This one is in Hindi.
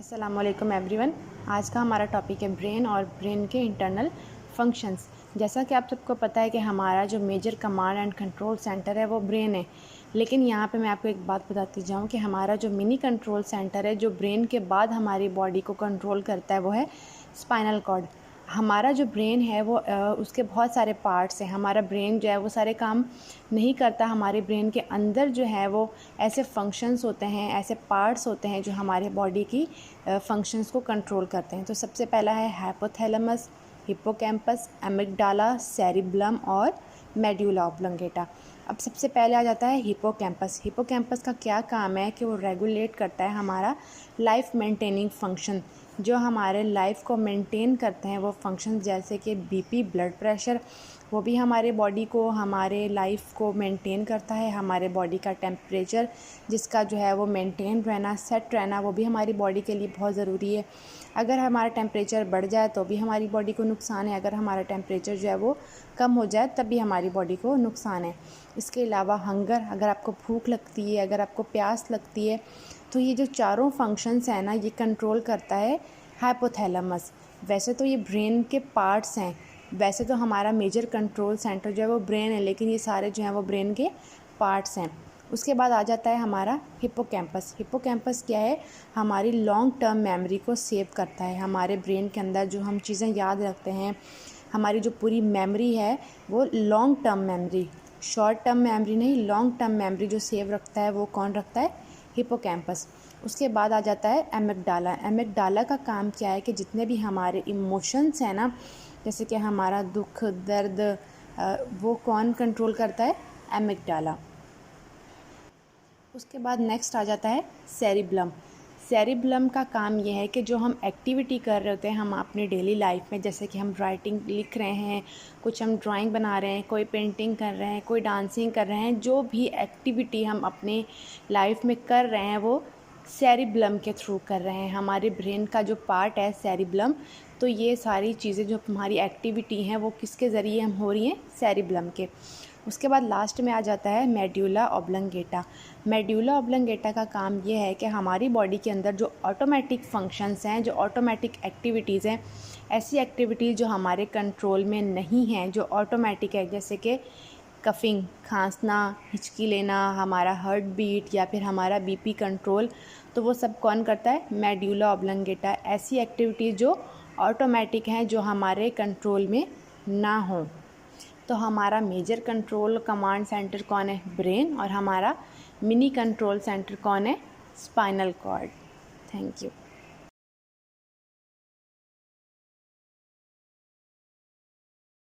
अस्सलामुअलैकुम एवरीवन। आज का हमारा टॉपिक है ब्रेन और ब्रेन के इंटरनल फंक्शंस। जैसा कि आप सबको पता है कि हमारा जो major command and control centre है वो ब्रेन है, लेकिन यहाँ पे मैं आपको एक बात बताती जाऊँ कि हमारा जो मिनी कंट्रोल सेंटर है जो ब्रेन के बाद हमारी बॉडी को कंट्रोल करता है वो है स्पाइनल कॉर्ड। हमारा जो ब्रेन है वो उसके बहुत सारे पार्ट्स हैं। हमारा ब्रेन जो है वो सारे काम नहीं करता। हमारे ब्रेन के अंदर जो है वो ऐसे फंक्शंस होते हैं, ऐसे पार्ट्स होते हैं जो हमारे बॉडी की फंक्शंस को कंट्रोल करते हैं। तो सबसे पहला है हाइपोथैलेमस, हिप्पोकैम्पस, एमिगडाला, सेरिब्लम और मेड्यूला ऑब्लंगेटा। अब सबसे पहले आ जाता है हिप्पोकैम्पस। हिप्पोकैम्पस का क्या काम है कि वो रेगुलेट करता है हमारा लाइफ मेंटेनिंग फंक्शन, जो हमारे लाइफ को मेंटेन करते हैं वो फंक्शन, जैसे कि बीपी, ब्लड प्रेशर, वो भी हमारे बॉडी को, हमारे लाइफ को मेंटेन करता है। हमारे बॉडी का टेम्परेचर जिसका जो है वो मेंटेन रहना, सेट रहना, वो भी हमारी बॉडी के लिए बहुत ज़रूरी है। अगर हमारा टेम्परेचर बढ़ जाए तो भी हमारी बॉडी को नुकसान है, अगर हमारा टेम्परेचर जो है वो कम हो जाए तब भी हमारी बॉडी को नुकसान है। इसके अलावा हंगर, अगर आपको भूख लगती है, अगर आपको प्यास लगती है, तो ये जो चारों फंक्शंस हैं ना, ये कंट्रोल करता है हाइपोथैलेमस। वैसे तो ये ब्रेन के पार्ट्स हैं, वैसे तो हमारा मेजर कंट्रोल सेंटर जो है वो ब्रेन है, लेकिन ये सारे जो हैं वो ब्रेन के पार्ट्स हैं। उसके बाद आ जाता है हमारा हिप्पोकैम्पस। हिप्पोकैम्पस क्या है? हमारी लॉन्ग टर्म मेमोरी को सेव करता है। हमारे ब्रेन के अंदर जो हम चीज़ें याद रखते हैं, हमारी जो पूरी मेमोरी है वो long term memory, short term memory नहीं, लॉन्ग टर्म मेमोरी जो सेव रखता है वो कौन रखता है? हिप्पोकैम्पस। उसके बाद आ जाता है एमिगडाला। एमिगडाला का काम क्या है कि जितने भी हमारे इमोशंस हैं ना, जैसे कि हमारा दुख, दर्द, वो कौन कंट्रोल करता है? एमिगडाला। उसके बाद नेक्स्ट आ जाता है सेरिब्लम। सेरिब्लम का काम यह है कि जो हम एक्टिविटी कर रहे होते हैं हम अपनी डेली लाइफ में, जैसे कि हम राइटिंग लिख रहे हैं, कुछ हम ड्राइंग बना रहे हैं, कोई पेंटिंग कर रहे हैं, कोई डांसिंग कर रहे हैं, जो भी एक्टिविटी हम अपने लाइफ में कर रहे हैं वो सेरिब्लम के थ्रू कर रहे हैं। हमारे ब्रेन का जो पार्ट है सेरिब्लम, तो ये सारी चीज़ें जो हमारी एक्टिविटी हैं वो किसके ज़रिए हम हो रही हैं? सेरिब्लम के। उसके बाद लास्ट में आ जाता है मेड्यूला ऑब्लंगेटा। मेड्यूला ऑब्लंगेटा का काम ये है कि हमारी बॉडी के अंदर जो ऑटोमेटिक फंक्शंस हैं, जो ऑटोमेटिक एक्टिविटीज़ हैं, ऐसी एक्टिविटीज़ जो हमारे कंट्रोल में नहीं हैं, जो ऑटोमेटिक है, जैसे कि कफिंग, खांसना, हिचकी लेना, हमारा हार्ट बीट या फिर हमारा बीपी कंट्रोल, तो वो सब कौन करता है? Medulla oblongata. ऐसी एक्टिविटीज़ जो ऑटोमेटिक हैं, जो हमारे कंट्रोल में ना हों। तो हमारा मेजर कंट्रोल कमांड सेंटर कौन है? ब्रेन। और हमारा मिनी कंट्रोल सेंटर कौन है? Spinal cord. Thank you.